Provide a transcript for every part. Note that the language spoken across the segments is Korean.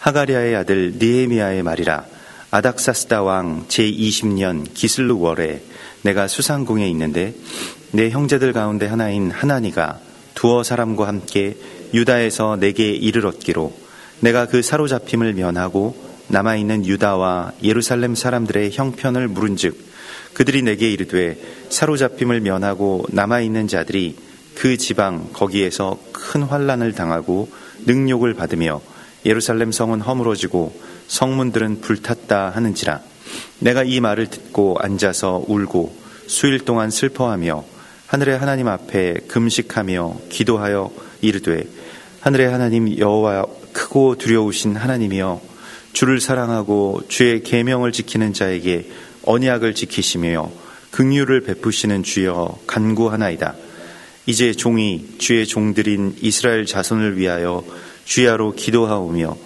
하가랴의 아들 느헤미야의 말이라. 아닥사스다 왕 제20년 기슬루 월에 내가 수상궁에 있는데 내 형제들 가운데 하나인 하나니가 두어 사람과 함께 유다에서 내게 이르렀기로 내가 그 사로잡힘을 면하고 남아있는 유다와 예루살렘 사람들의 형편을 물은즉 그들이 내게 이르되 사로잡힘을 면하고 남아있는 자들이 그 지방 거기에서 큰 환난을 당하고 능욕을 받으며 예루살렘 성은 허물어지고 성문들은 불탔다 하는지라. 내가 이 말을 듣고 앉아서 울고 수일 동안 슬퍼하며 하늘의 하나님 앞에 금식하며 기도하여 이르되 하늘의 하나님 여호와 크고 두려우신 하나님이여 주를 사랑하고 주의 계명을 지키는 자에게 언약을 지키시며 긍휼을 베푸시는 주여 간구하나이다. 이제 종이 주의 종들인 이스라엘 자손을 위하여 주야로 기도하오며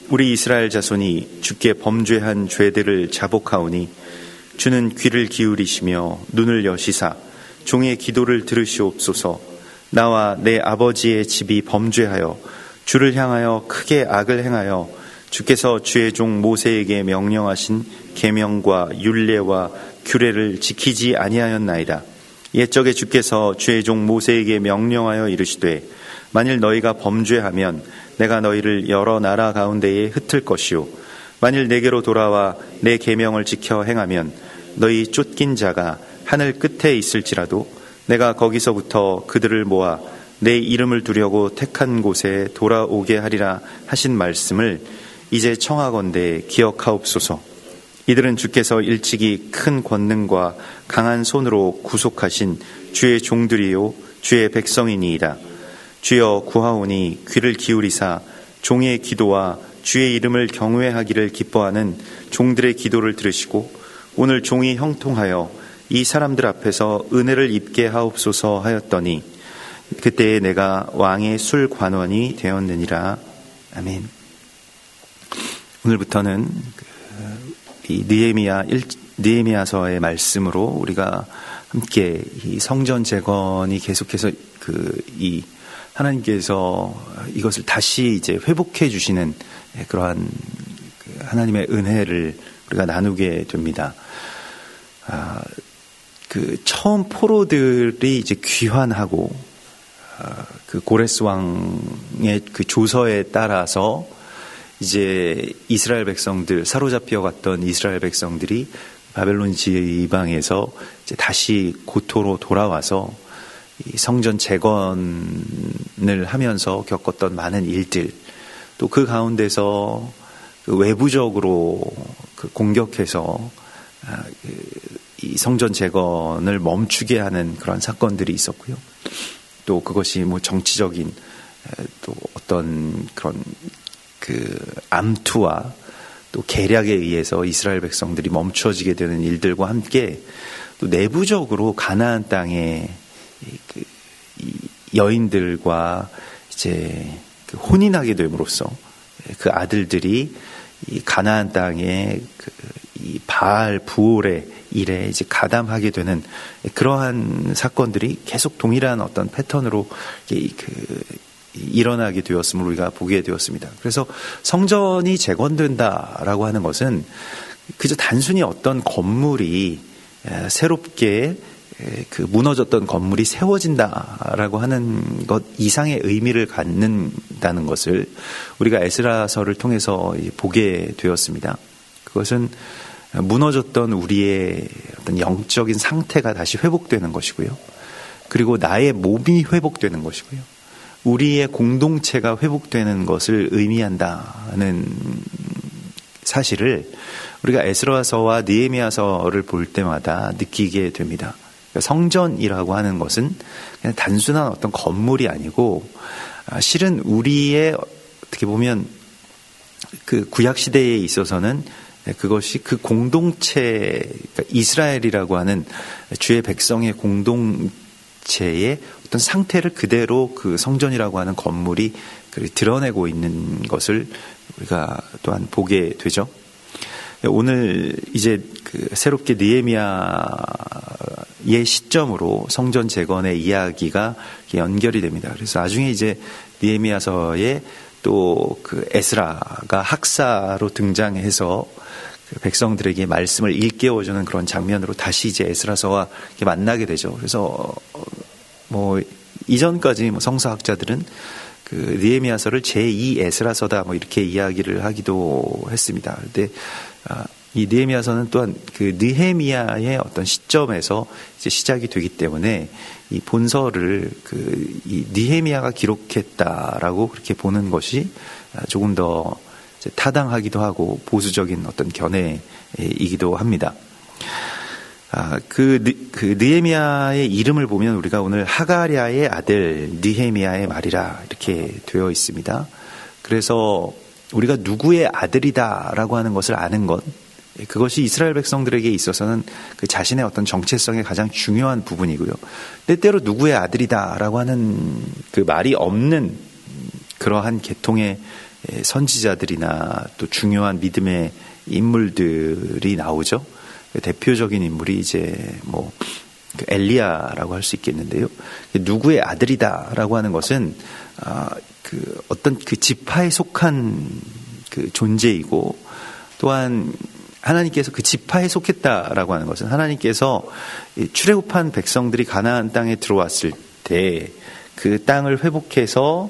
우리 이스라엘 자손이 주께 범죄한 죄들을 자복하오니 주는 귀를 기울이시며 눈을 여시사 종의 기도를 들으시옵소서. 나와 내 아버지의 집이 범죄하여 주를 향하여 크게 악을 행하여 주께서 주의 종 모세에게 명령하신 계명과 율례와 규례를 지키지 아니하였나이다. 옛적에 주께서 주의 종 모세에게 명령하여 이르시되 만일 너희가 범죄하면 내가 너희를 여러 나라 가운데에 흩을 것이요 만일 내게로 돌아와 내 계명을 지켜 행하면 너희 쫓긴 자가 하늘 끝에 있을지라도 내가 거기서부터 그들을 모아 내 이름을 두려고 택한 곳에 돌아오게 하리라 하신 말씀을 이제 청하건대 기억하옵소서. 이들은 주께서 일찍이 큰 권능과 강한 손으로 구속하신 주의 종들이요 주의 백성이니이다. 주여 구하오니 귀를 기울이사 종의 기도와 주의 이름을 경외하기를 기뻐하는 종들의 기도를 들으시고 오늘 종이 형통하여 이 사람들 앞에서 은혜를 입게 하옵소서 하였더니 그때에 내가 왕의 술관원이 되었느니라. 아멘. 오늘부터는 이 느헤미야서의 말씀으로 우리가 함께 이 성전 재건이 계속해서 이 하나님께서 이것을 다시 이제 회복해 주시는 그러한 하나님의 은혜를 우리가 나누게 됩니다. 처음 포로들이 이제 귀환하고 그 고레스 왕의 그 조서에 따라서 이제 이스라엘 백성들 사로잡혀 갔던 이스라엘 백성들이 바벨론 지방에서 이제 다시 고토로 돌아와서 이 성전 재건을 하면서 겪었던 많은 일들, 또 그 가운데서 그 외부적으로 그 공격해서 이 성전 재건을 멈추게 하는 그런 사건들이 있었고요. 또 그것이 뭐 정치적인 또 어떤 그런 그 암투와 또 계략에 의해서 이스라엘 백성들이 멈춰지게 되는 일들과 함께 또 내부적으로 가나안 땅에 이 여인들과 이제 그 혼인하게 됨으로써 그 아들들이 이 가나안 땅에 이 바알 부올의 일에 이제 가담하게 되는 그러한 사건들이 계속 동일한 어떤 패턴으로 일어나게 되었음을 우리가 보게 되었습니다. 그래서 성전이 재건된다라고 하는 것은 그저 단순히 어떤 건물이 새롭게 그 무너졌던 건물이 세워진다라고 하는 것 이상의 의미를 갖는다는 것을 우리가 에스라서를 통해서 보게 되었습니다. 그것은 무너졌던 우리의 어떤 영적인 상태가 다시 회복되는 것이고요. 그리고 나의 몸이 회복되는 것이고요. 우리의 공동체가 회복되는 것을 의미한다는 사실을 우리가 에스라서와 느헤미야서를 볼 때마다 느끼게 됩니다. 성전이라고 하는 것은 그냥 단순한 어떤 건물이 아니고 실은 우리의 어떻게 보면 그 구약 시대에 있어서는 그것이 그 공동체, 그러니까 이스라엘이라고 하는 주의 백성의 공동체의 어떤 상태를 그대로 그 성전이라고 하는 건물이 드러내고 있는 것을 우리가 또한 보게 되죠. 오늘 이제 그 새롭게 느헤미야의 시점으로 성전 재건의 이야기가 연결이 됩니다. 그래서 나중에 이제 느헤미야서의 또 그 에스라가 학사로 등장해서 그 백성들에게 말씀을 일깨워주는 그런 장면으로 다시 이제 에스라서와 만나게 되죠. 그래서 뭐 이전까지 뭐 성서학자들은 그 느헤미야서를 제2 에스라서다 뭐 이렇게 이야기를 하기도 했습니다. 그런데 이 느헤미야서는 또한 그 느헤미야의 어떤 시점에서 이제 시작이 되기 때문에 이 본서를 이 느헤미야가 기록했다라고 그렇게 보는 것이 조금 더 이제 타당하기도 하고 보수적인 어떤 견해이기도 합니다. 그 느헤미야의 이름을 보면 우리가 오늘 하가랴의 아들 느헤미야의 말이라 이렇게 되어 있습니다. 그래서 우리가 누구의 아들이다라고 하는 것을 아는 것, 그것이 이스라엘 백성들에게 있어서는 그 자신의 어떤 정체성의 가장 중요한 부분이고요. 때때로 누구의 아들이다라고 하는 그 말이 없는 그러한 계통의 선지자들이나 또 중요한 믿음의 인물들이 나오죠. 대표적인 인물이 이제 뭐 엘리야라고 할 수 있겠는데요. 누구의 아들이다라고 하는 것은 그 어떤 그 지파에 속한 그 존재이고, 또한 하나님께서 그 지파에 속했다라고 하는 것은 하나님께서 출애굽한 백성들이 가나안 땅에 들어왔을 때 그 땅을 회복해서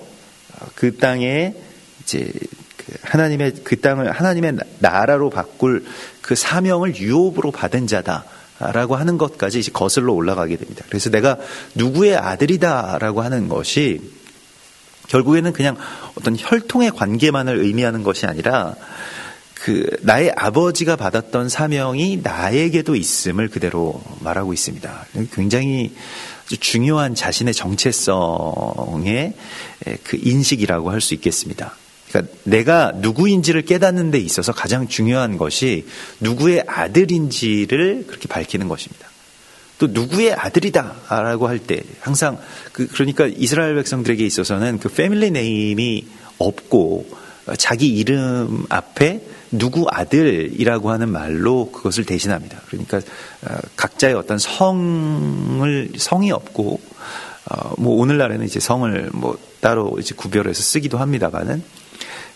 그 땅에 이제 하나님의 그 땅을 하나님의 나라로 바꿀 그 사명을 유업으로 받은 자다라고 하는 것까지 이제 거슬러 올라가게 됩니다. 그래서 내가 누구의 아들이다라고 하는 것이 결국에는 그냥 어떤 혈통의 관계만을 의미하는 것이 아니라 그 나의 아버지가 받았던 사명이 나에게도 있음을 그대로 말하고 있습니다. 굉장히 중요한 자신의 정체성의 그 인식이라고 할 수 있겠습니다. 그러니까 내가 누구인지를 깨닫는 데 있어서 가장 중요한 것이 누구의 아들인지를 그렇게 밝히는 것입니다. 또 누구의 아들이다라고 할 때 항상 그러니까 이스라엘 백성들에게 있어서는 그 패밀리 네임이 없고 자기 이름 앞에 누구 아들이라고 하는 말로 그것을 대신합니다. 그러니까 각자의 어떤 성이 없고 뭐 오늘날에는 이제 성을 뭐 따로 이제 구별해서 쓰기도 합니다만은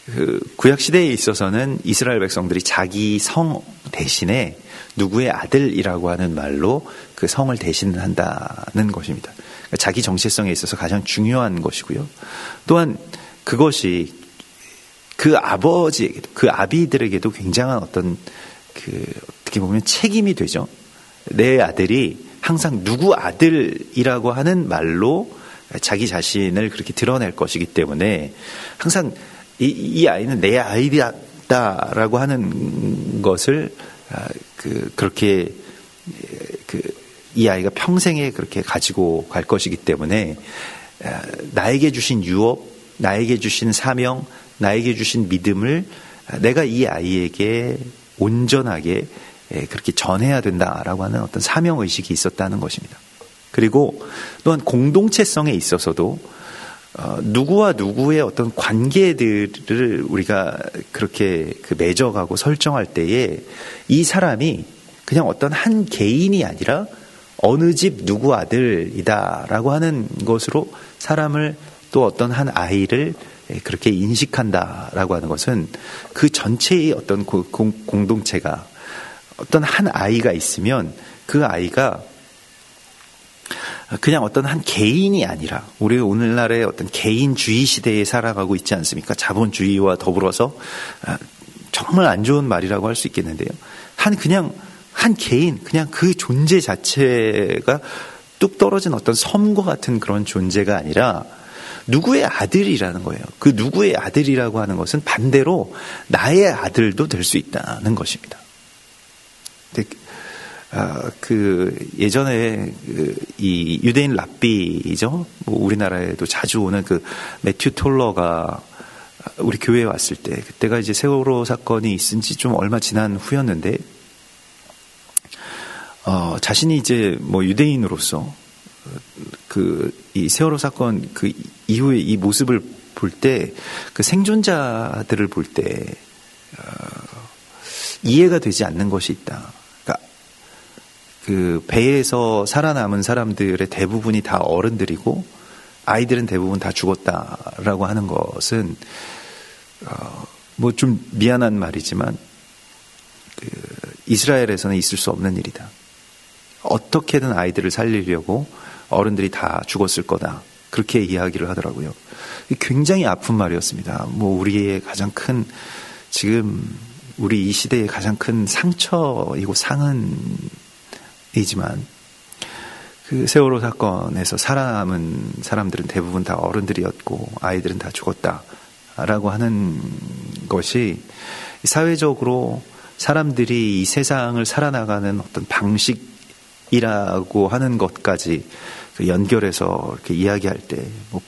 그 구약 시대에 있어서는 이스라엘 백성들이 자기 성 대신에 누구의 아들이라고 하는 말로 그 성을 대신한다는 것입니다. 그러니까 자기 정체성에 있어서 가장 중요한 것이고요. 또한 그것이 그 아버지에게도, 그 아비들에게도 굉장한 어떤 어떻게 보면 책임이 되죠. 내 아들이 항상 누구 아들이라고 하는 말로 자기 자신을 그렇게 드러낼 것이기 때문에 항상 이 아이는 내 아이다라고 하는 것을 그렇게 이 아이가 평생에 그렇게 가지고 갈 것이기 때문에 나에게 주신 유업, 나에게 주신 사명, 나에게 주신 믿음을 내가 이 아이에게 온전하게 그렇게 전해야 된다라고 하는 어떤 사명의식이 있었다는 것입니다. 그리고 또한 공동체성에 있어서도 누구와 누구의 어떤 관계들을 우리가 그렇게 맺어가고 설정할 때에 이 사람이 그냥 어떤 한 개인이 아니라 어느 집 누구 아들이다라고 하는 것으로 사람을 또 어떤 한 아이를 그렇게 인식한다라고 하는 것은 그 전체의 어떤 공동체가 어떤 한 아이가 있으면 그 아이가 그냥 어떤 한 개인이 아니라 우리 오늘날의 어떤 개인주의 시대에 살아가고 있지 않습니까? 자본주의와 더불어서 정말 안 좋은 말이라고 할 수 있겠는데요. 그냥 한 개인, 그냥 그 존재 자체가 뚝 떨어진 어떤 섬과 같은 그런 존재가 아니라 누구의 아들이라는 거예요. 그 누구의 아들이라고 하는 것은 반대로 나의 아들도 될 수 있다는 것입니다. 예전에 이 유대인 랍비죠. 뭐 우리나라에도 자주 오는 그 매튜 톨러가 우리 교회에 왔을 때, 그때가 이제 세월호 사건이 있은 지 좀 얼마 지난 후였는데, 자신이 이제 뭐 유대인으로서 이 세월호 사건 그 이후에 이 모습을 볼 때, 그 생존자들을 볼 때, 이해가 되지 않는 것이 있다. 그러니까 그 배에서 살아남은 사람들의 대부분이 다 어른들이고 아이들은 대부분 다 죽었다라고 하는 것은 뭐 좀 미안한 말이지만 이스라엘에서는 있을 수 없는 일이다. 어떻게든 아이들을 살리려고 어른들이 다 죽었을 거다. 그렇게 이야기를 하더라고요. 굉장히 아픈 말이었습니다. 뭐 우리의 가장 큰 지금 우리 이 시대의 가장 큰 상처이고 상흔이지만 그 세월호 사건에서 살아남은 사람들은 대부분 다 어른들이었고 아이들은 다 죽었다라고 하는 것이 사회적으로 사람들이 이 세상을 살아나가는 어떤 방식이라고 하는 것까지 연결해서 이렇게 이야기할 때 뭐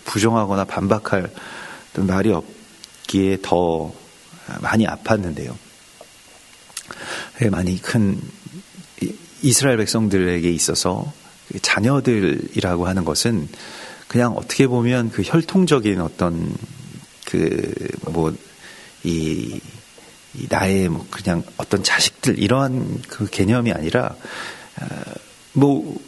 부정하거나 반박할 어떤 말이 없기에 더 많이 아팠는데요. 많이 큰 이스라엘 백성들에게 있어서 자녀들이라고 하는 것은 그냥 어떻게 보면 그 혈통적인 어떤 이 나의 뭐 그냥 어떤 자식들 이러한 그 개념이 아니라 뭐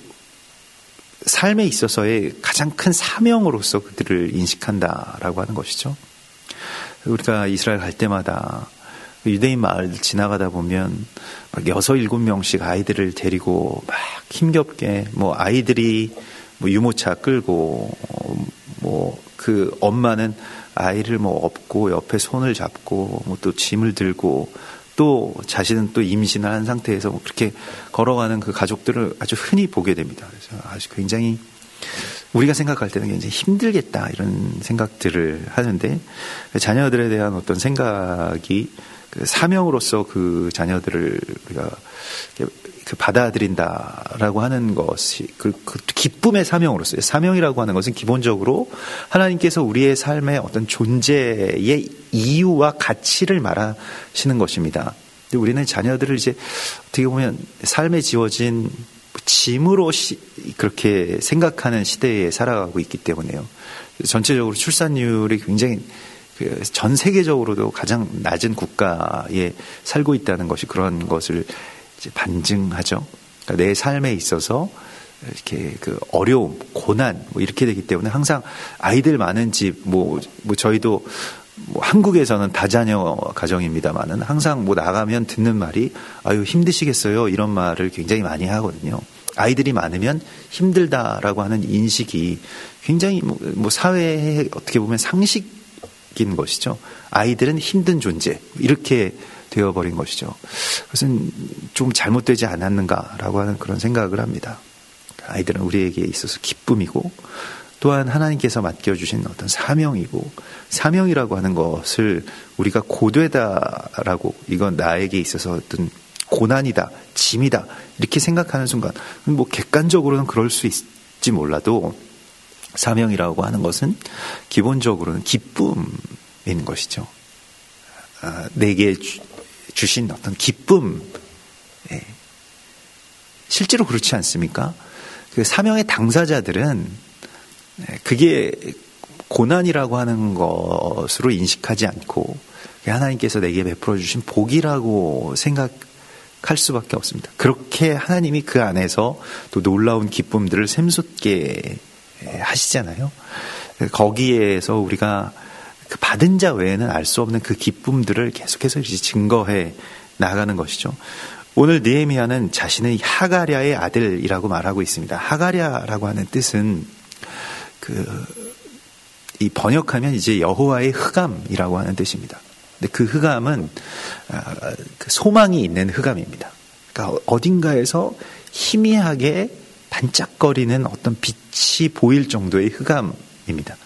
삶에 있어서의 가장 큰 사명으로서 그들을 인식한다라고 하는 것이죠. 우리가 이스라엘 갈 때마다 유대인 마을 지나가다 보면 막 6, 7명씩 아이들을 데리고 막 힘겹게 뭐 아이들이 뭐 유모차 끌고 뭐 그 엄마는 아이를 뭐 업고 옆에 손을 잡고 뭐 또 짐을 들고 또 자신은 또 임신을 한 상태에서 뭐 그렇게 걸어가는 그 가족들을 아주 흔히 보게 됩니다. 그래서 아주 굉장히 우리가 생각할 때는 굉장히 힘들겠다 이런 생각들을 하는데 자녀들에 대한 어떤 생각이 그 사명으로서 그 자녀들을 우리가 그 받아들인다라고 하는 것이 그 기쁨의 사명으로서요. 사명이라고 하는 것은 기본적으로 하나님께서 우리의 삶의 어떤 존재의 이유와 가치를 말하시는 것입니다. 근데 우리는 자녀들을 이제 어떻게 보면 삶에 지워진 짐으로 그렇게 생각하는 시대에 살아가고 있기 때문에요. 전체적으로 출산율이 굉장히 전 세계적으로도 가장 낮은 국가에 살고 있다는 것이 그런 것을 이제 반증하죠. 그러니까 내 삶에 있어서 이렇게 그 어려움, 고난 뭐 이렇게 되기 때문에 항상 아이들 많은 집 뭐 저희도 뭐 한국에서는 다자녀 가정입니다만은 항상 뭐 나가면 듣는 말이 아유 힘드시겠어요 이런 말을 굉장히 많이 하거든요. 아이들이 많으면 힘들다라고 하는 인식이 굉장히 뭐 사회에 어떻게 보면 상식인 것이죠. 아이들은 힘든 존재 이렇게 되어버린 것이죠. 그것은 좀 잘못되지 않았는가라고 하는 그런 생각을 합니다. 아이들은 우리에게 있어서 기쁨이고 또한 하나님께서 맡겨주신 어떤 사명이고 사명이라고 하는 것을 우리가 고되다라고 이건 나에게 있어서 어떤 고난이다, 짐이다 이렇게 생각하는 순간 뭐 객관적으로는 그럴 수 있을지 몰라도 사명이라고 하는 것은 기본적으로는 기쁨인 것이죠. 내게 주신 어떤 기쁨 실제로 그렇지 않습니까? 그 사명의 당사자들은 그게 고난이라고 하는 것으로 인식하지 않고 하나님께서 내게 베풀어 주신 복이라고 생각할 수밖에 없습니다. 그렇게 하나님이 그 안에서 또 놀라운 기쁨들을 샘솟게 하시잖아요. 거기에서 우리가 그 받은 자 외에는 알 수 없는 그 기쁨들을 계속해서 이제 증거해 나가는 것이죠. 오늘 느헤미야는 자신의 하가랴의 아들이라고 말하고 있습니다. 하가랴라고 하는 뜻은 이 번역하면 이제 여호와의 흑암이라고 하는 뜻입니다. 근데 그 흑암은 그 소망이 있는 흑암입니다. 그러니까 어딘가에서 희미하게 반짝거리는 어떤 빛이 보일 정도의 흑암입니다.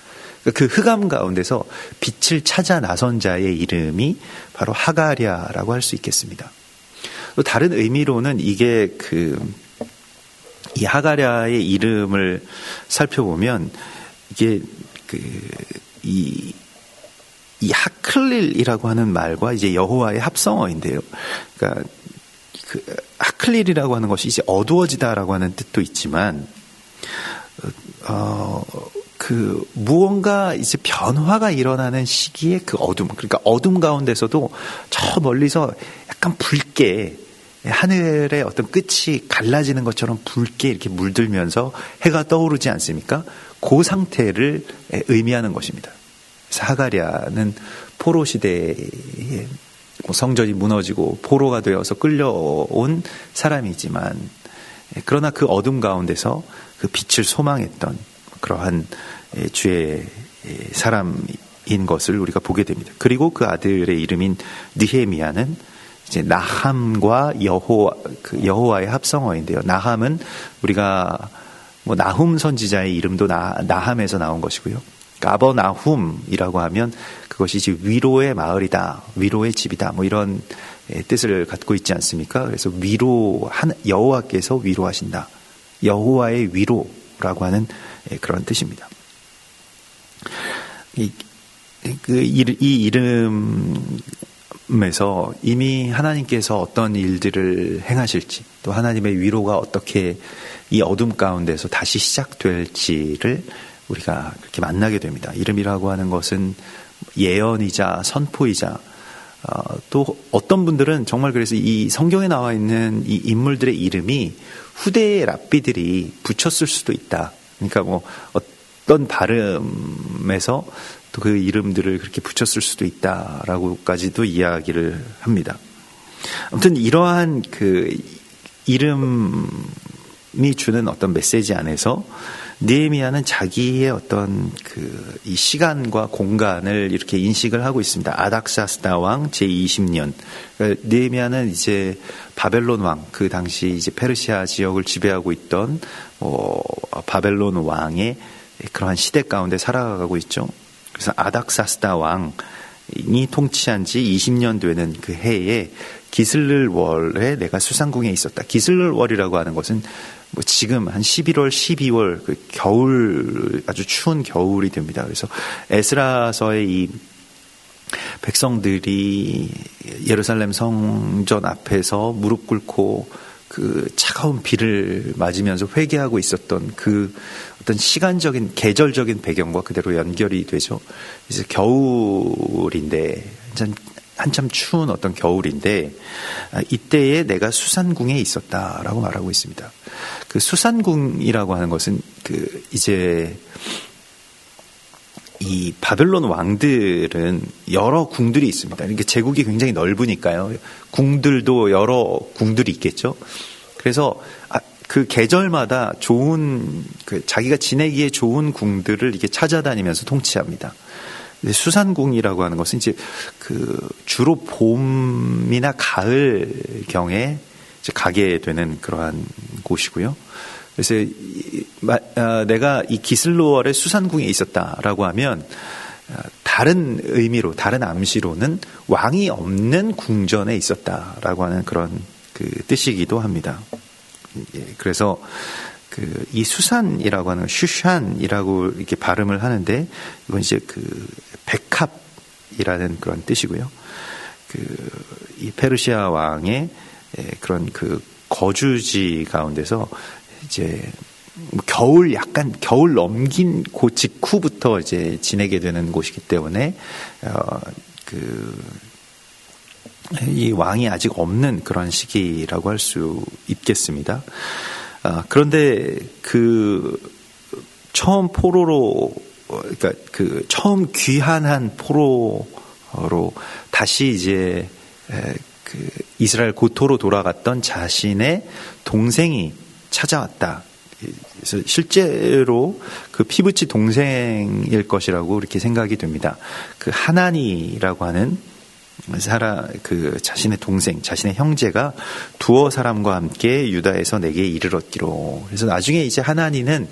그 흑암 가운데서 빛을 찾아 나선 자의 이름이 바로 하가랴라고 할 수 있겠습니다. 또 다른 의미로는 이게 이 하가랴의 이름을 살펴보면 이게 이 하클릴이라고 하는 말과 이제 여호와의 합성어인데요. 그러니까 하클릴이라고 하는 것이 이제 어두워지다라고 하는 뜻도 있지만 무언가 이제 변화가 일어나는 시기에 그 어둠, 그러니까 어둠 가운데서도 저 멀리서 약간 붉게 하늘의 어떤 끝이 갈라지는 것처럼 붉게 이렇게 물들면서 해가 떠오르지 않습니까? 그 상태를 의미하는 것입니다. 그래서 하가랴는 포로 시대에 성전이 무너지고 포로가 되어서 끌려온 사람이지만, 그러나 그 어둠 가운데서 그 빛을 소망했던 그러한 주의 사람인 것을 우리가 보게 됩니다. 그리고 그 아들의 이름인 느헤미야는 이제 나함과 여호와의 합성어인데요. 나함은 우리가 나훔 선지자의 이름도 나함에서 나온 것이고요. 가버나훔이라고 하면 그것이 이제 위로의 마을이다, 위로의 집이다, 이런 뜻을 갖고 있지 않습니까? 그래서 여호와께서 위로하신다, 여호와의 위로라고 하는 그런 뜻입니다. 이 이름에서 이미 하나님께서 어떤 일들을 행하실지, 또 하나님의 위로가 어떻게 이 어둠 가운데서 다시 시작될지를 우리가 그렇게 만나게 됩니다. 이름이라고 하는 것은 예언이자 선포이자, 또 어떤 분들은 정말 그래서 이 성경에 나와 있는 이 인물들의 이름이 후대의 랍비들이 붙였을 수도 있다. 그러니까 어떤 발음에서 또 그 이름들을 그렇게 붙였을 수도 있다라고까지도 이야기를 합니다. 아무튼 이러한 그 이름이 주는 어떤 메시지 안에서 느헤미야는 자기의 어떤 이 시간과 공간을 이렇게 인식을 하고 있습니다. 아닥사스다 왕 제20년. 그러니까 느헤미야는 이제 바벨론 왕, 그 당시 이제 페르시아 지역을 지배하고 있던 바벨론 왕의 그러한 시대 가운데 살아가고 있죠. 그래서 아닥사스다 왕이 통치한 지 20년 되는 그 해에 기슬를월에 내가 수상궁에 있었다. 기슬를월이라고 하는 것은 지금 한 11월, 12월 그 겨울, 아주 추운 겨울이 됩니다. 그래서 에스라서의 이 백성들이 예루살렘 성전 앞에서 무릎 꿇고 그 차가운 비를 맞으면서 회개하고 있었던 그 어떤 시간적인, 계절적인 배경과 그대로 연결이 되죠. 이제 겨울인데, 한참 추운 어떤 겨울인데, 이때에 내가 수산궁에 있었다라고 말하고 있습니다. 그 수산궁이라고 하는 것은 이제 이 바벨론 왕들은 여러 궁들이 있습니다. 이게 제국이 굉장히 넓으니까요. 궁들도 여러 궁들이 있겠죠. 그래서 그 계절마다 좋은 자기가 지내기에 좋은 궁들을 이렇게 찾아다니면서 통치합니다. 수산궁이라고 하는 것은 이제 주로 봄이나 가을 경에 이제 가게 되는 그러한 곳이고요. 그래서 내가 이 기슬로월의 수산궁에 있었다라고 하면 다른 의미로, 다른 암시로는 왕이 없는 궁전에 있었다라고 하는 그런 뜻이기도 합니다. 그래서 이 수산이라고 하는 슈샨이라고 이렇게 발음을 하는데, 이건 이제 백합이라는 그런 뜻이고요. 이 페르시아 왕의 그런 거주지 가운데서 이제 겨울 넘긴 그 직후부터 이제 지내게 되는 곳이기 때문에 이 왕이 아직 없는 그런 시기라고 할 수 있겠습니다. 그런데 처음 포로로, 그러니까 처음 귀환한 포로로 다시 이제 이스라엘 고토로 돌아갔던 자신의 동생이 찾아왔다. 그래서 실제로 피부치 동생일 것이라고 이렇게 생각이 됩니다. 하나니라고 하는 자신의 동생, 자신의 형제가 두어 사람과 함께 유다에서 내게 이르렀기로. 그래서 나중에 이제 하나니는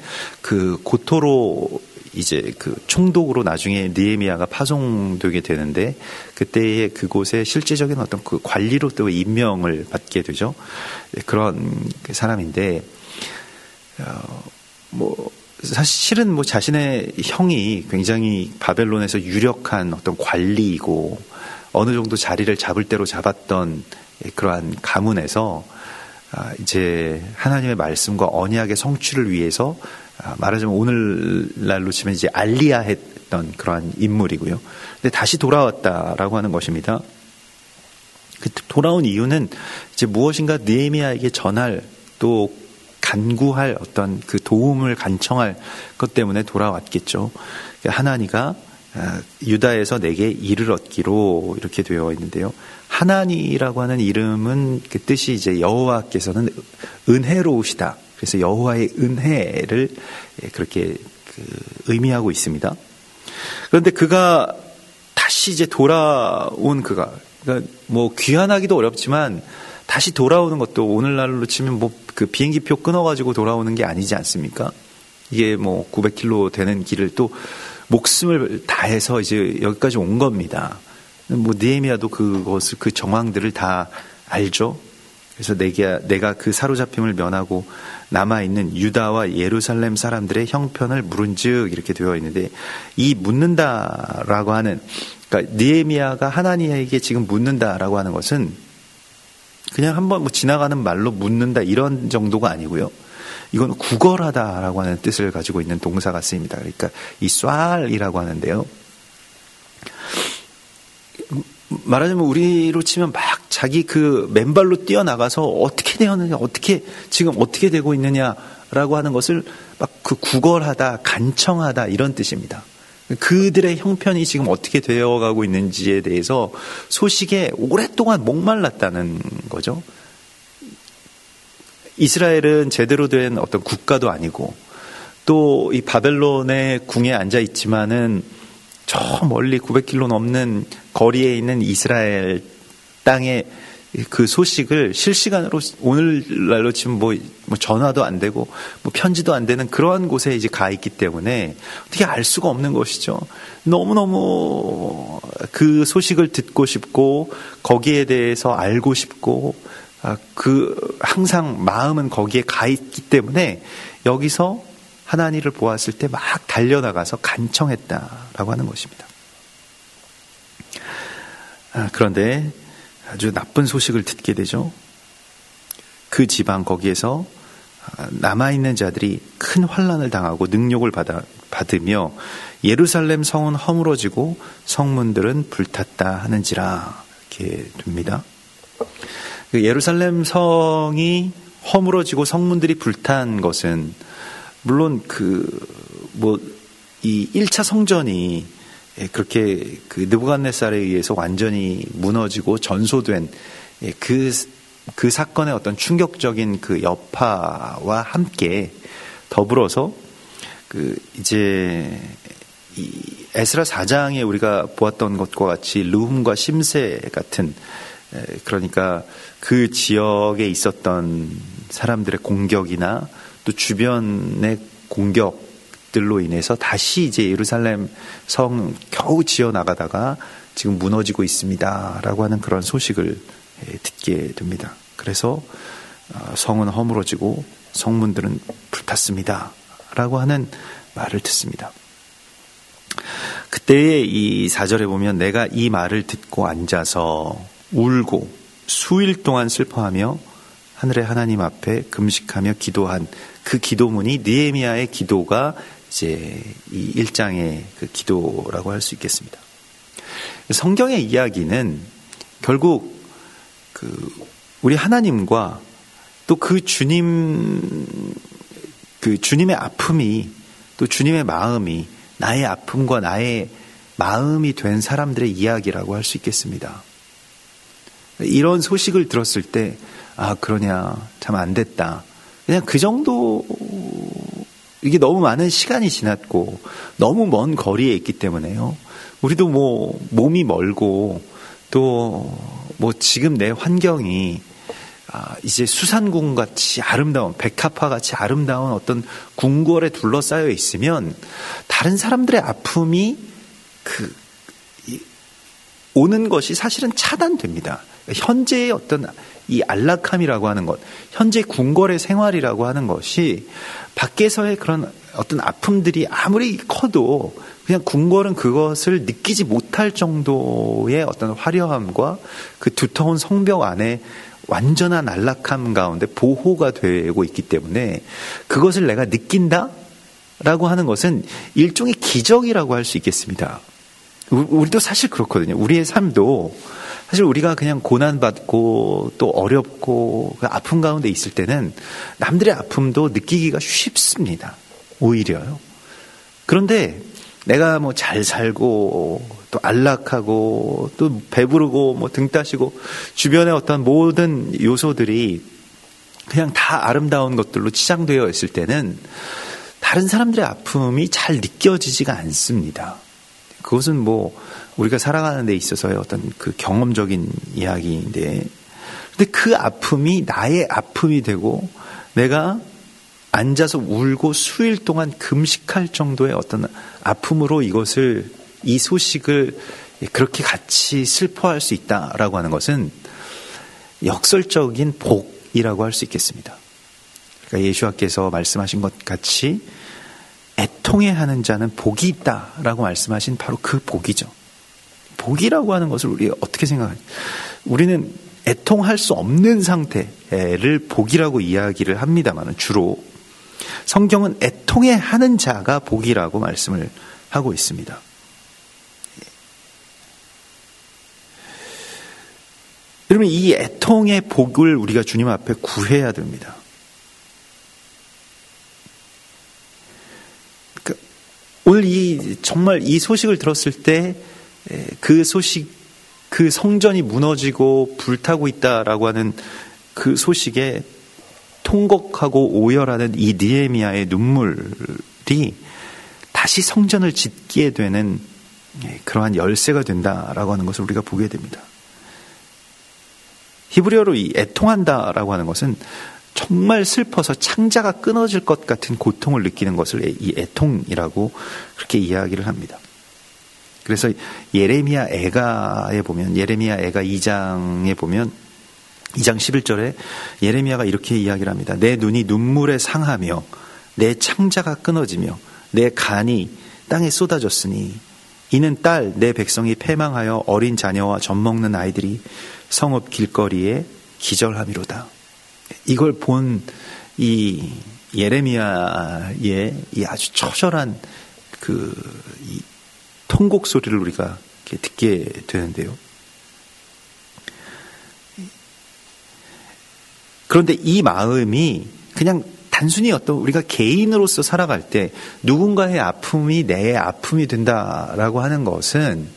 고토로 이제 총독으로 나중에 느헤미야가 파송되게 되는데, 그때의 그곳에 실제적인 어떤 관리로 또 임명을 받게 되죠. 그런 사람인데, 사실은 자신의 형이 굉장히 바벨론에서 유력한 어떤 관리이고 어느 정도 자리를 잡을 대로 잡았던 그러한 가문에서 이제 하나님의 말씀과 언약의 성취를 위해서 말하자면 오늘날로 치면 이제 알리야 했던 그러한 인물이고요. 근데 다시 돌아왔다라고 하는 것입니다. 돌아온 이유는 이제 무엇인가 느헤미야에게 전할, 또 간구할 어떤 도움을 간청할 것 때문에 돌아왔겠죠. 하나니가 유다에서 내게 이를 얻기로 이렇게 되어 있는데요. 하나니라고 하는 이름은 그 뜻이 이제 여호와께서는 은혜로우시다. 그래서 여호와의 은혜를 그렇게 의미하고 있습니다. 그런데 그가 다시 이제 돌아온 그러니까 뭐 귀환하기도 어렵지만 다시 돌아오는 것도 오늘날로 치면 뭐 그 비행기표 끊어가지고 돌아오는 게 아니지 않습니까? 이게 뭐 900km 되는 길을 또 목숨을 다해서 이제 여기까지 온 겁니다. 뭐 느헤미야도 그것을 그 정황들을 다 알죠. 그래서 내가 그 사로잡힘을 면하고 남아있는 유다와 예루살렘 사람들의 형편을 물은즉 이렇게 되어 있는데, 이 묻는다라고 하는, 그러니까 느헤미야가 하나님에게 지금 묻는다라고 하는 것은 그냥 한번 뭐 지나가는 말로 묻는다 이런 정도가 아니고요. 이건 구걸하다라고 하는 뜻을 가지고 있는 동사가 쓰입니다. 그러니까 이 쏴알이라고 하는데요. 말하자면 우리로 치면 막 자기 그 맨발로 뛰어나가서 어떻게 되었느냐, 지금 어떻게 되고 있느냐라고 하는 것을 막 그 구걸하다, 간청하다 이런 뜻입니다. 그들의 형편이 지금 어떻게 되어가고 있는지에 대해서 소식에 오랫동안 목말랐다는 거죠. 이스라엘은 제대로 된 어떤 국가도 아니고 또 이 바벨론의 궁에 앉아 있지만은 저 멀리 900km 넘는 거리에 있는 이스라엘 땅의 그 소식을 실시간으로 오늘날로 치면 뭐 전화도 안 되고 뭐 편지도 안 되는 그러한 곳에 이제 가 있기 때문에 어떻게 알 수가 없는 것이죠. 너무너무 그 소식을 듣고 싶고 거기에 대해서 알고 싶고 항상 마음은 거기에 가 있기 때문에 여기서 하나님을 보았을 때 막 달려나가서 간청했다라고 하는 것입니다. 그런데 아주 나쁜 소식을 듣게 되죠. 그 지방 거기에서 남아있는 자들이 큰 환난을 당하고 능욕을 받으며 예루살렘 성은 허물어지고 성문들은 불탔다 하는지라 이렇게 됩니다. 예루살렘 성이 허물어지고 성문들이 불탄 것은 물론 이 1차 성전이 그렇게 그 느부갓네살에 의해서 완전히 무너지고 전소된 그 사건의 어떤 충격적인 그 여파와 함께 더불어서 이제 이 에스라 4장에 우리가 보았던 것과 같이 르훔과 심세 같은, 그러니까 그 지역에 있었던 사람들의 공격이나 또 주변의 공격들로 인해서 다시 이제 예루살렘 성 겨우 지어 나가다가 지금 무너지고 있습니다라고 하는 그런 소식을 듣게 됩니다. 그래서 성은 허물어지고 성문들은 불탔습니다라고 하는 말을 듣습니다. 그때의 이 4절에 보면 내가 이 말을 듣고 앉아서 울고 수일 동안 슬퍼하며 하늘의 하나님 앞에 금식하며 기도한 그 기도문이 느헤미야의 기도가 이제 이 1장의 그 기도라고 할 수 있겠습니다. 성경의 이야기는 결국 우리 하나님과 또 그 주님의 아픔이, 또 주님의 마음이 나의 아픔과 나의 마음이 된 사람들의 이야기라고 할 수 있겠습니다. 이런 소식을 들었을 때 그러냐, 참 안 됐다. 그냥 그 정도, 이게 너무 많은 시간이 지났고 너무 먼 거리에 있기 때문에요. 우리도 뭐 몸이 멀고 또 뭐 지금 내 환경이 이제 수산궁 같이 아름다운, 백합화 같이 아름다운 어떤 궁궐에 둘러싸여 있으면 다른 사람들의 아픔이 오는 것이 사실은 차단됩니다. 현재의 어떤 이 안락함이라고 하는 것, 현재 궁궐의 생활이라고 하는 것이 밖에서의 그런 어떤 아픔들이 아무리 커도 그냥 궁궐은 그것을 느끼지 못할 정도의 어떤 화려함과 그 두터운 성벽 안에 완전한 안락함 가운데 보호가 되고 있기 때문에 그것을 내가 느낀다라고 하는 것은 일종의 기적이라고 할 수 있겠습니다. 우리도 사실 그렇거든요. 우리의 삶도 사실 우리가 그냥 고난받고 또 어렵고 아픔 가운데 있을 때는 남들의 아픔도 느끼기가 쉽습니다. 오히려요. 그런데 내가 뭐 잘 살고 또 안락하고 또 배부르고 뭐 등 따시고 주변의 어떤 모든 요소들이 그냥 다 아름다운 것들로 치장되어 있을 때는 다른 사람들의 아픔이 잘 느껴지지가 않습니다. 그것은 뭐 우리가 살아가는 데 있어서의 어떤 그 경험적인 이야기인데, 근데 그 아픔이 나의 아픔이 되고 내가 앉아서 울고 수일 동안 금식할 정도의 어떤 아픔으로 이 소식을 그렇게 같이 슬퍼할 수 있다라고 하는 것은 역설적인 복이라고 할 수 있겠습니다. 그러니까 예수님께서 말씀하신 것 같이 애통해하는 자는 복이 있다라고 말씀하신 바로 그 복이죠. 복이라고 하는 것을 우리가 어떻게 생각하냐? 우리는 애통할 수 없는 상태를 복이라고 이야기를 합니다만 주로 성경은 애통해하는 자가 복이라고 말씀을 하고 있습니다. 여러분, 이 애통의 복을 우리가 주님 앞에 구해야 됩니다. 오늘 정말 이 소식을 들었을 때 그 성전이 무너지고 불타고 있다라고 하는 그 소식에 통곡하고 오열하는 이 느헤미야의 눈물이 다시 성전을 짓게 되는 그러한 열쇠가 된다라고 하는 것을 우리가 보게 됩니다. 히브리어로 이 애통한다라고 하는 것은 정말 슬퍼서 창자가 끊어질 것 같은 고통을 느끼는 것을 이 애통이라고 그렇게 이야기를 합니다. 그래서 예레미야 애가에 보면, 예레미야 애가 2장에 보면 2장 11절에 예레미야가 이렇게 이야기를 합니다. 내 눈이 눈물에 상하며 내 창자가 끊어지며 내 간이 땅에 쏟아졌으니 이는 딸 내 백성이 패망하여 어린 자녀와 젖먹는 아이들이 성읍 길거리에 기절함이로다. 이걸 본 이 예레미야의 이 아주 처절한 이 통곡 소리를 우리가 이렇게 듣게 되는데요. 그런데 이 마음이 그냥 단순히 어떤 우리가 개인으로서 살아갈 때 누군가의 아픔이 내 아픔이 된다라고 하는 것은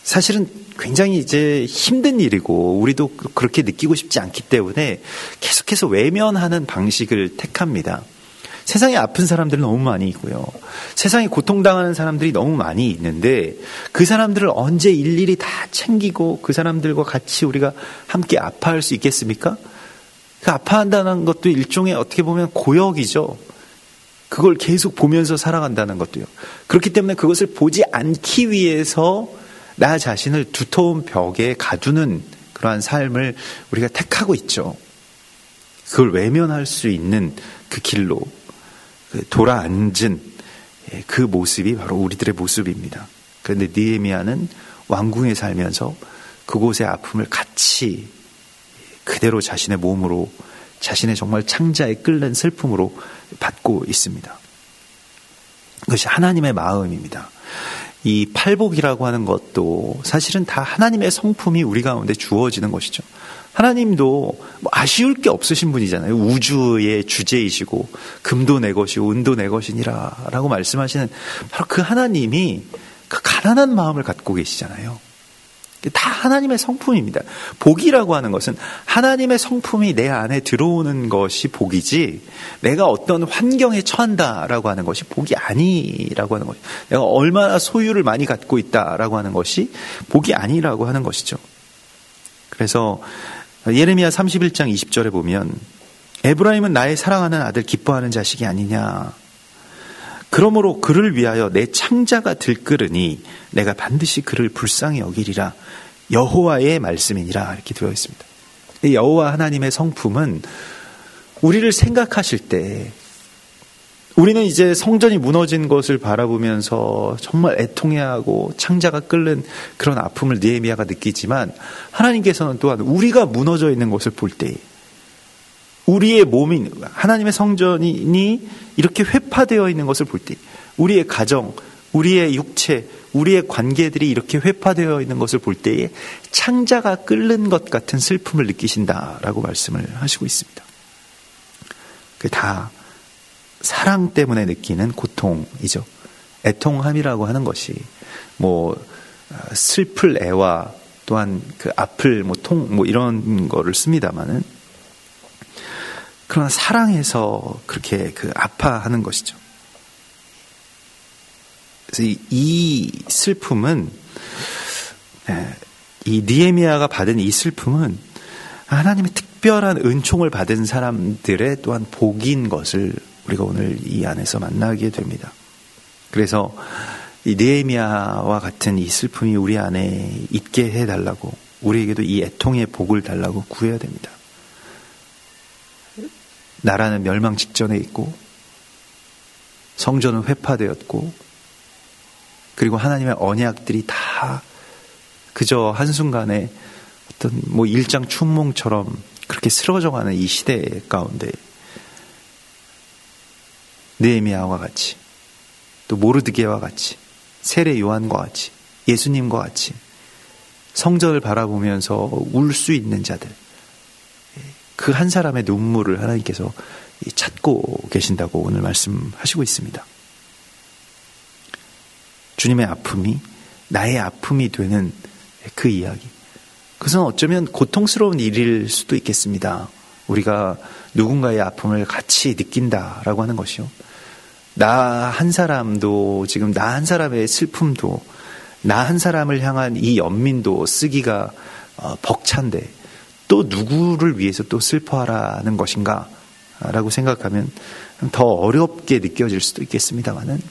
사실은 굉장히 이제 힘든 일이고 우리도 그렇게 느끼고 싶지 않기 때문에 계속해서 외면하는 방식을 택합니다. 세상에 아픈 사람들은 너무 많이 있고요. 세상에 고통당하는 사람들이 너무 많이 있는데 그 사람들을 언제 일일이 다 챙기고 그 사람들과 같이 우리가 함께 아파할 수 있겠습니까? 그 아파한다는 것도 일종의 어떻게 보면 고역이죠. 그걸 계속 보면서 살아간다는 것도요. 그렇기 때문에 그것을 보지 않기 위해서 나 자신을 두터운 벽에 가두는 그러한 삶을 우리가 택하고 있죠. 그걸 외면할 수 있는 그 길로 돌아앉은 그 모습이 바로 우리들의 모습입니다. 그런데 느헤미야는 왕궁에 살면서 그곳의 아픔을 같이 그대로 자신의 몸으로, 자신의 정말 창자에 끓는 슬픔으로 받고 있습니다. 그것이 하나님의 마음입니다. 이 팔복이라고 하는 것도 사실은 다 하나님의 성품이 우리 가운데 주어지는 것이죠. 하나님도 뭐 아쉬울 게 없으신 분이잖아요. 우주의 주제이시고 금도 내 것이고 은도 내 것이니라 라고 말씀하시는 바로 그 하나님이 그 가난한 마음을 갖고 계시잖아요. 다 하나님의 성품입니다. 복이라고 하는 것은 하나님의 성품이 내 안에 들어오는 것이 복이지 내가 어떤 환경에 처한다라고 하는 것이 복이 아니라고 하는 것이죠. 내가 얼마나 소유를 많이 갖고 있다라고 하는 것이 복이 아니라고 하는 것이죠. 그래서 예레미야 31장 20절에 보면 에브라임은 나의 사랑하는 아들 기뻐하는 자식이 아니냐. 그러므로 그를 위하여 내 창자가 들끓으니 내가 반드시 그를 불쌍히 여기리라. 여호와의 말씀이니라 이렇게 되어 있습니다. 여호와 하나님의 성품은 우리를 생각하실 때 우리는 이제 성전이 무너진 것을 바라보면서 정말 애통해하고 창자가 끓는 그런 아픔을 느헤미야가 느끼지만 하나님께서는 또한 우리가 무너져 있는 것을 볼 때 우리의 몸이 하나님의 성전이 이렇게 회파되어 있는 것을 볼 때 우리의 가정, 우리의 육체, 우리의 관계들이 이렇게 회파되어 있는 것을 볼 때에 창자가 끓는 것 같은 슬픔을 느끼신다라고 말씀을 하시고 있습니다. 그게 다 사랑 때문에 느끼는 고통이죠. 애통함이라고 하는 것이 슬플 애와 또한 그 아플 이런 거를 씁니다만은, 그러나 사랑해서 그렇게 아파하는 것이죠. 그래서 이 슬픔은, 이 느헤미야가 받은 이 슬픔은 하나님의 특별한 은총을 받은 사람들의 또한 복인 것을 우리가 오늘 이 안에서 만나게 됩니다. 그래서 이 느헤미야와 같은 이 슬픔이 우리 안에 있게 해달라고, 우리에게도 이 애통의 복을 달라고 구해야 됩니다. 나라는 멸망 직전에 있고, 성전은 회파되었고, 그리고 하나님의 언약들이 다 그저 한순간에 어떤 일장춘몽처럼 그렇게 쓰러져가는 이 시대 가운데 느헤미야와 같이, 또 모르드게와 같이, 세례 요한과 같이, 예수님과 같이 성전을 바라보면서 울 수 있는 자들, 그 한 사람의 눈물을 하나님께서 찾고 계신다고 오늘 말씀하시고 있습니다. 주님의 아픔이 나의 아픔이 되는 그 이야기, 그것은 어쩌면 고통스러운 일일 수도 있겠습니다. 우리가 누군가의 아픔을 같이 느낀다라고 하는 것이요, 나 한 사람도, 지금 나 한 사람의 슬픔도, 나 한 사람을 향한 이 연민도 쓰기가 벅찬데 또 누구를 위해서 또 슬퍼하라는 것인가 라고 생각하면 더 어렵게 느껴질 수도 있겠습니다만은,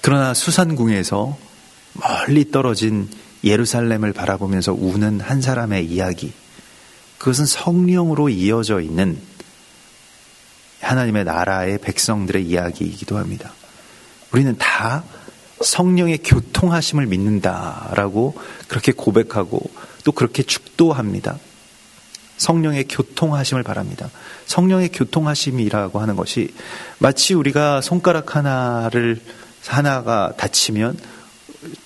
그러나 수산궁에서 멀리 떨어진 예루살렘을 바라보면서 우는 한 사람의 이야기, 그것은 성령으로 이어져 있는 하나님의 나라의 백성들의 이야기이기도 합니다. 우리는 다 성령의 교통하심을 믿는다라고 그렇게 고백하고 또 그렇게 축도합니다. 성령의 교통하심을 바랍니다. 성령의 교통하심이라고 하는 것이 마치 우리가 손가락 하나가 다치면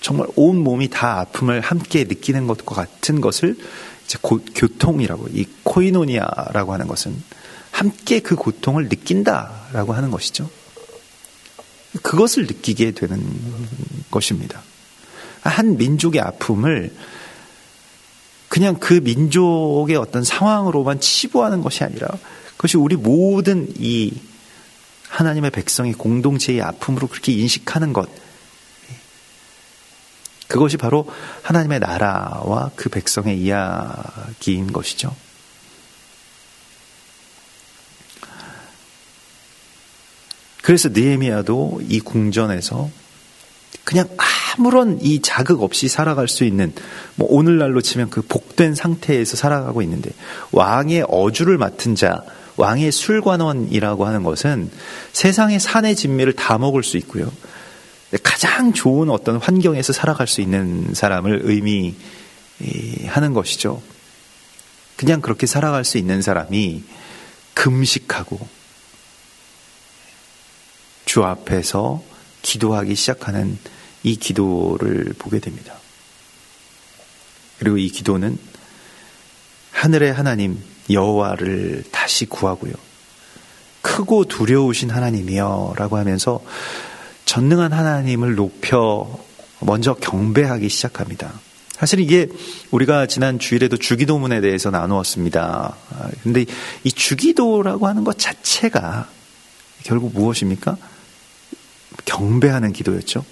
정말 온 몸이 다 아픔을 함께 느끼는 것과 같은 것을 이제 교통이라고, 이 코이노니아라고 하는 것은 함께 그 고통을 느낀다라고 하는 것이죠. 그것을 느끼게 되는 것입니다. 한 민족의 아픔을 그냥 그 민족의 어떤 상황으로만 치부하는 것이 아니라, 그것이 우리 모든 이 하나님의 백성의 공동체의 아픔으로 그렇게 인식하는 것, 그것이 바로 하나님의 나라와 그 백성의 이야기인 것이죠. 그래서 느헤미야도 이 궁전에서 그냥 아무런 이 자극 없이 살아갈 수 있는, 오늘날로 치면 그 복된 상태에서 살아가고 있는데, 왕의 어주를 맡은 자, 왕의 술관원이라고 하는 것은 세상의 산의 진미를 다 먹을 수 있고요, 가장 좋은 어떤 환경에서 살아갈 수 있는 사람을 의미하는 것이죠. 그냥 그렇게 살아갈 수 있는 사람이 금식하고 주 앞에서 기도하기 시작하는 이 기도를 보게 됩니다. 그리고 이 기도는 하늘의 하나님 여호와를 다시 구하고요, 크고 두려우신 하나님이여 라고 하면서 전능한 하나님을 높여 먼저 경배하기 시작합니다. 사실 이게 우리가 지난 주일에도 주기도문에 대해서 나누었습니다. 그런데 이 주기도라고 하는 것 자체가 결국 무엇입니까? 경배하는 기도였죠.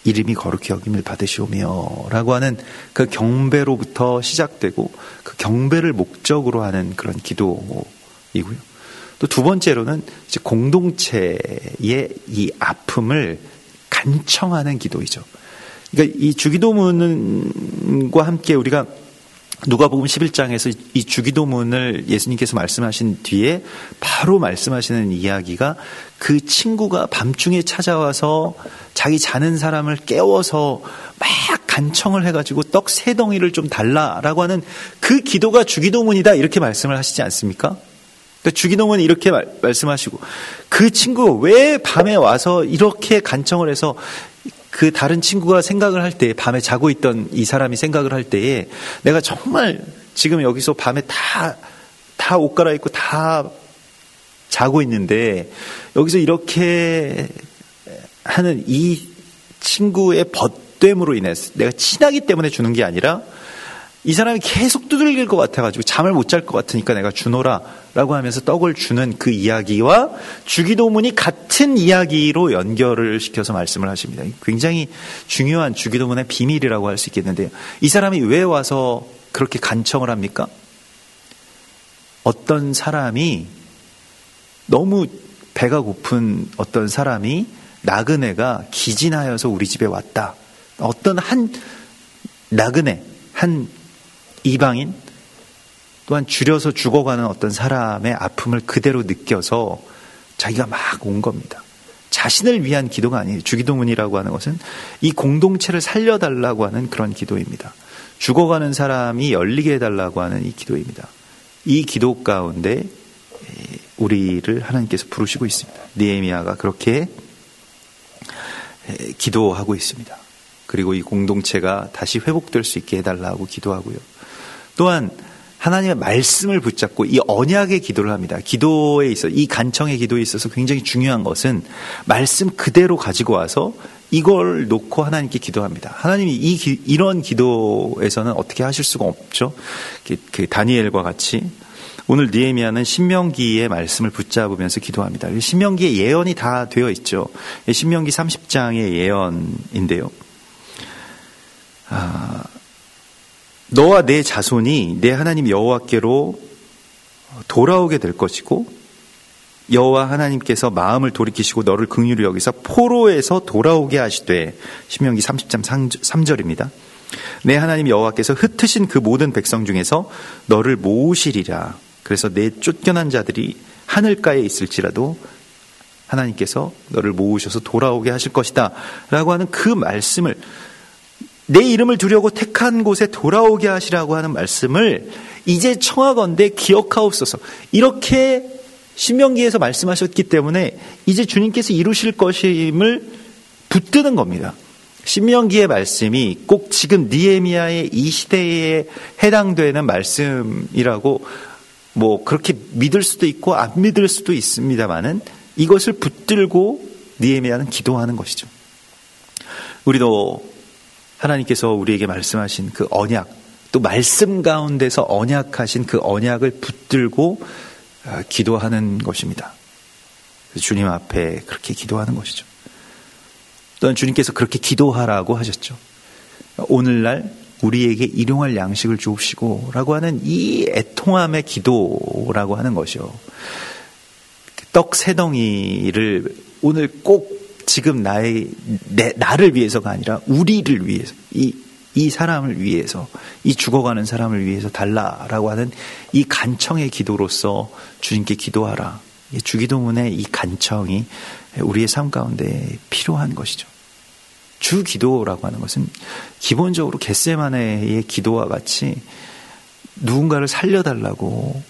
이름이 거룩히 여김을 받으시오며 라고 하는 그 경배로부터 시작되고, 그 경배를 목적으로 하는 그런 기도이고요. 또 두 번째로는 이제 공동체의 이 아픔을 간청하는 기도이죠. 그러니까 이 주기도문과 함께 우리가 누가복음 11장에서 이 주기도문을 예수님께서 말씀하신 뒤에 바로 말씀하시는 이야기가, 그 친구가 밤중에 찾아와서 자기 자는 사람을 깨워서 막 간청을 해가지고 떡 3덩이를 좀 달라라고 하는 그 기도가 주기도문이다, 이렇게 말씀을 하시지 않습니까? 그러니까 주기도문은 이렇게 말씀하시고, 그 친구가 왜 밤에 와서 이렇게 간청을 해서, 그 다른 친구가 생각을 할 때, 밤에 자고 있던 이 사람이 생각을 할 때에, 내가 정말 지금 여기서 밤에 다 옷 갈아입고 다 자고 있는데 여기서 이렇게 하는 이 친구의 벗됨으로 인해서 내가 친하기 때문에 주는 게 아니라 이 사람이 계속 두들길 것 같아가지고 잠을 못 잘 것 같으니까 내가 주노라 라고 하면서 떡을 주는 그 이야기와 주기도문이 같은 이야기로 연결을 시켜서 말씀을 하십니다. 굉장히 중요한 주기도문의 비밀이라고 할 수 있겠는데요. 이 사람이 왜 와서 그렇게 간청을 합니까? 어떤 사람이 너무 배가 고픈 어떤 사람이 나그네가 기진하여서 우리 집에 왔다. 어떤 한 나그네, 한 이방인, 또한 줄여서 죽어가는 어떤 사람의 아픔을 그대로 느껴서 자기가 막 온 겁니다. 자신을 위한 기도가 아니에요. 주기도문이라고 하는 것은 이 공동체를 살려달라고 하는 그런 기도입니다. 죽어가는 사람이 열리게 해달라고 하는 이 기도입니다. 이 기도 가운데 우리를 하나님께서 부르시고 있습니다. 느헤미야가 그렇게 기도하고 있습니다. 그리고 이 공동체가 다시 회복될 수 있게 해달라고 기도하고요. 또한 하나님의 말씀을 붙잡고 이 언약의 기도를 합니다. 기도에 있어 이 간청의 기도에 있어서 굉장히 중요한 것은 말씀 그대로 가지고 와서 이걸 놓고 하나님께 기도합니다. 하나님이 이런 기도에서는 어떻게 하실 수가 없죠. 그 다니엘과 같이 오늘 느헤미야는 신명기의 말씀을 붙잡으면서 기도합니다. 신명기의 예언이 다 되어 있죠. 신명기 30장의 예언인데요. 너와 내 자손이 내 하나님 여호와께로 돌아오게 될 것이고 여호와 하나님께서 마음을 돌이키시고 너를 긍휼히 여기서 포로에서 돌아오게 하시되 신명기 30장 3절입니다. 내 하나님 여호와께서 흩으신 그 모든 백성 중에서 너를 모으시리라. 그래서 내 쫓겨난 자들이 하늘가에 있을지라도 하나님께서 너를 모으셔서 돌아오게 하실 것이다 라고 하는 그 말씀을, 내 이름을 두려고 택한 곳에 돌아오게 하시라고 하는 말씀을 이제 청하건대 기억하옵소서. 이렇게 신명기에서 말씀하셨기 때문에 이제 주님께서 이루실 것임을 붙드는 겁니다. 신명기의 말씀이 꼭 지금 느헤미야의 이 시대에 해당되는 말씀이라고 그렇게 믿을 수도 있고 안 믿을 수도 있습니다만은 이것을 붙들고 느헤미야는 기도하는 것이죠. 우리도 하나님께서 우리에게 말씀하신 그 언약, 또 말씀 가운데서 언약하신 그 언약을 붙들고 기도하는 것입니다. 주님 앞에 그렇게 기도하는 것이죠. 또한 주님께서 그렇게 기도하라고 하셨죠. 오늘날 우리에게 일용할 양식을 주옵시고 라고 하는 이 애통함의 기도라고 하는 것이요. 떡 세 덩이를 오늘 꼭 지금 나를 위해서가 아니라 우리를 위해서, 이 사람을 위해서, 이 죽어가는 사람을 위해서 달라라고 하는 이 간청의 기도로서 주님께 기도하라. 주기도문의 이 간청이 우리의 삶 가운데 필요한 것이죠. 주기도라고 하는 것은 기본적으로 겟세마네의 기도와 같이 누군가를 살려달라고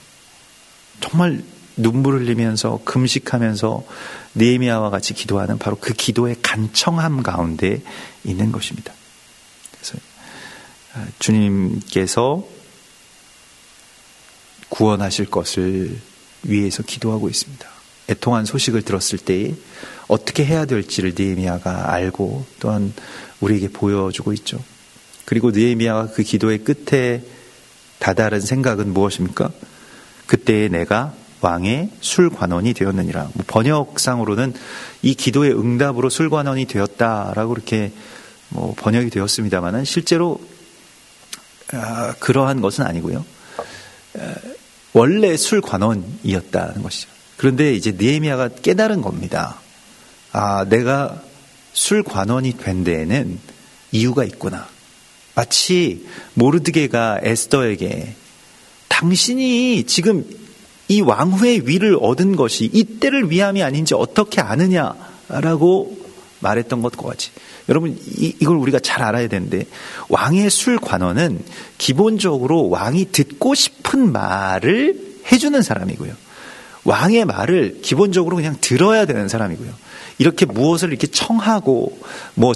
정말 눈물 흘리면서 금식하면서 느헤미야와 같이 기도하는 바로 그 기도의 간청함 가운데 있는 것입니다. 그래서 주님께서 구원하실 것을 위해서 기도하고 있습니다. 애통한 소식을 들었을 때 어떻게 해야 될지를 느헤미야가 알고 또한 우리에게 보여주고 있죠. 그리고 느헤미야가 그 기도의 끝에 다다른 생각은 무엇입니까? 그때에 내가 왕의 술관원이 되었느니라. 번역상으로는 이 기도의 응답으로 술관원이 되었다라고 이렇게 번역이 되었습니다만은 실제로 그러한 것은 아니고요. 원래 술관원이었다는 것이죠. 그런데 이제 느헤미야가 깨달은 겁니다. 내가 술관원이 된 데에는 이유가 있구나. 마치 모르드게가 에스더에게 당신이 지금 이 왕후의 위를 얻은 것이 이때를 위함이 아닌지 어떻게 아느냐라고 말했던 것과 같이, 여러분 이걸 우리가 잘 알아야 되는데, 왕의 술관원은 기본적으로 왕이 듣고 싶은 말을 해주는 사람이고요, 왕의 말을 기본적으로 그냥 들어야 되는 사람이고요, 이렇게 무엇을 이렇게 청하고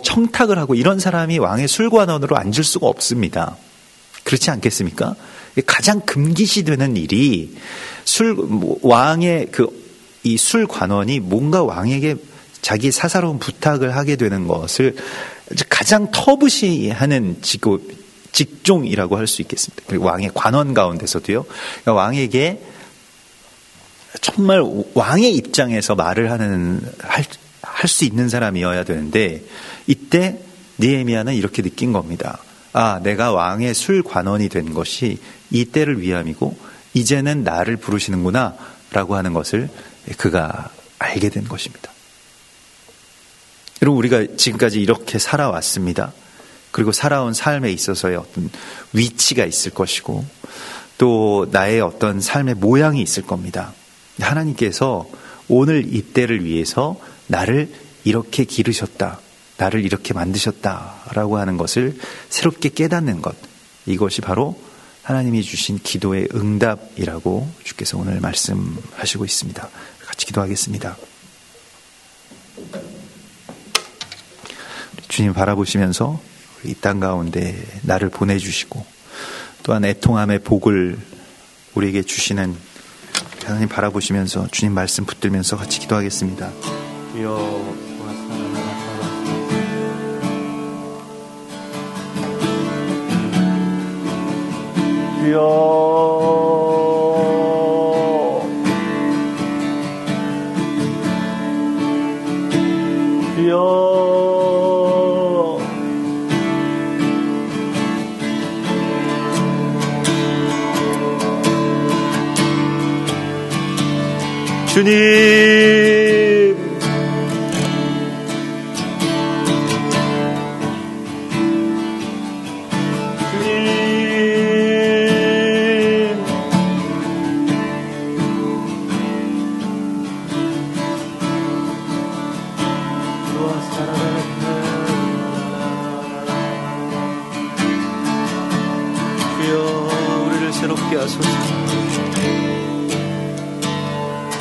청탁을 하고 이런 사람이 왕의 술관원으로 앉을 수가 없습니다. 그렇지 않겠습니까? 가장 금기시되는 일이 왕의 이 술관원이 뭔가 왕에게 자기 사사로운 부탁을 하게 되는 것을 가장 터부시하는 직종이라고 할 수 있겠습니다. 그리고 왕의 관원 가운데서도요. 그러니까 왕에게 정말 왕의 입장에서 말을 할 수 있는 사람이어야 되는데, 이때 느헤미야는 이렇게 느낀 겁니다. 아, 내가 왕의 술관원이 된 것이 이 때를 위함이고 이제는 나를 부르시는구나 라고 하는 것을 그가 알게 된 것입니다. 여러분, 우리가 지금까지 이렇게 살아왔습니다. 그리고 살아온 삶에 있어서의 어떤 위치가 있을 것이고 또 나의 어떤 삶의 모양이 있을 겁니다. 하나님께서 오늘 이때를 위해서 나를 이렇게 기르셨다, 나를 이렇게 만드셨다라고 하는 것을 새롭게 깨닫는 것, 이것이 바로 하나님이 주신 기도의 응답이라고 주께서 오늘 말씀하시고 있습니다. 같이 기도하겠습니다. 주님 바라보시면서 이 땅 가운데 나를 보내주시고 또한 애통함의 복을 우리에게 주시는 하나님 바라보시면서 주님 말씀 붙들면서 같이 기도하겠습니다. 주여, 주여, 주님,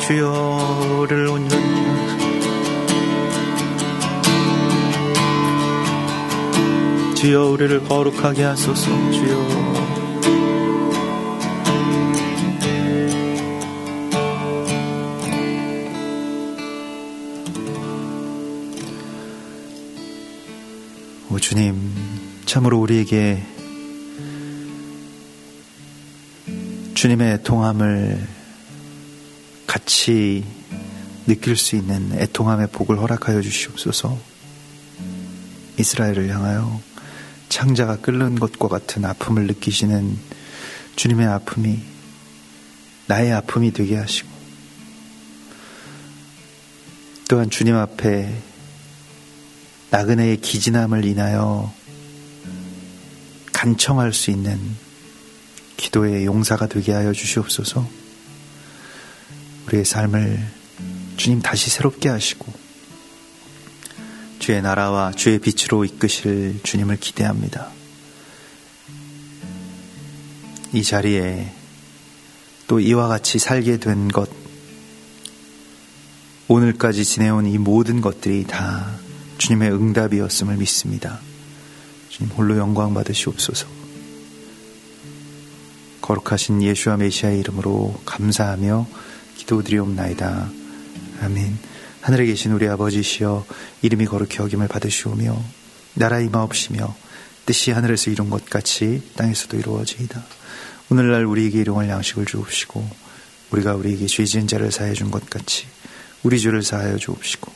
주여, 우리를 온전히 주여, 우리를 거룩하게 하소서. 주여, 오 주님, 참으로 우리에게 주님의 애통함을 같이 느낄 수 있는 애통함의 복을 허락하여 주시옵소서. 이스라엘을 향하여 창자가 끓는 것과 같은 아픔을 느끼시는 주님의 아픔이 나의 아픔이 되게 하시고, 또한 주님 앞에 나그네의 기진함을 인하여 간청할 수 있는 기도의 용사가 되게 하여 주시옵소서. 우리의 삶을 주님 다시 새롭게 하시고 주의 나라와 주의 빛으로 이끄실 주님을 기대합니다. 이 자리에 또 이와 같이 살게 된 것, 오늘까지 지내온 이 모든 것들이 다 주님의 응답이었음을 믿습니다. 주님 홀로 영광 받으시옵소서. 거룩하신 예수와 메시아의 이름으로 감사하며 기도드리옵나이다. 아멘. 하늘에 계신 우리 아버지시여, 이름이 거룩히 여김을 받으시오며 나라 임하옵시며 뜻이 하늘에서 이룬 것 같이 땅에서도 이루어지이다. 오늘날 우리에게 일용할 양식을 주옵시고 우리가 우리에게 죄 지은 자를 사하여 준 것 같이 우리 죄를 사하여 주옵시고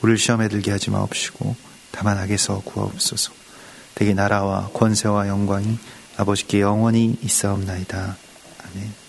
우리를 시험에 들게 하지 마옵시고 다만 악에서 구하옵소서. 대개 나라와 권세와 영광이 아버지께 영원히 있사옵나이다. 아멘.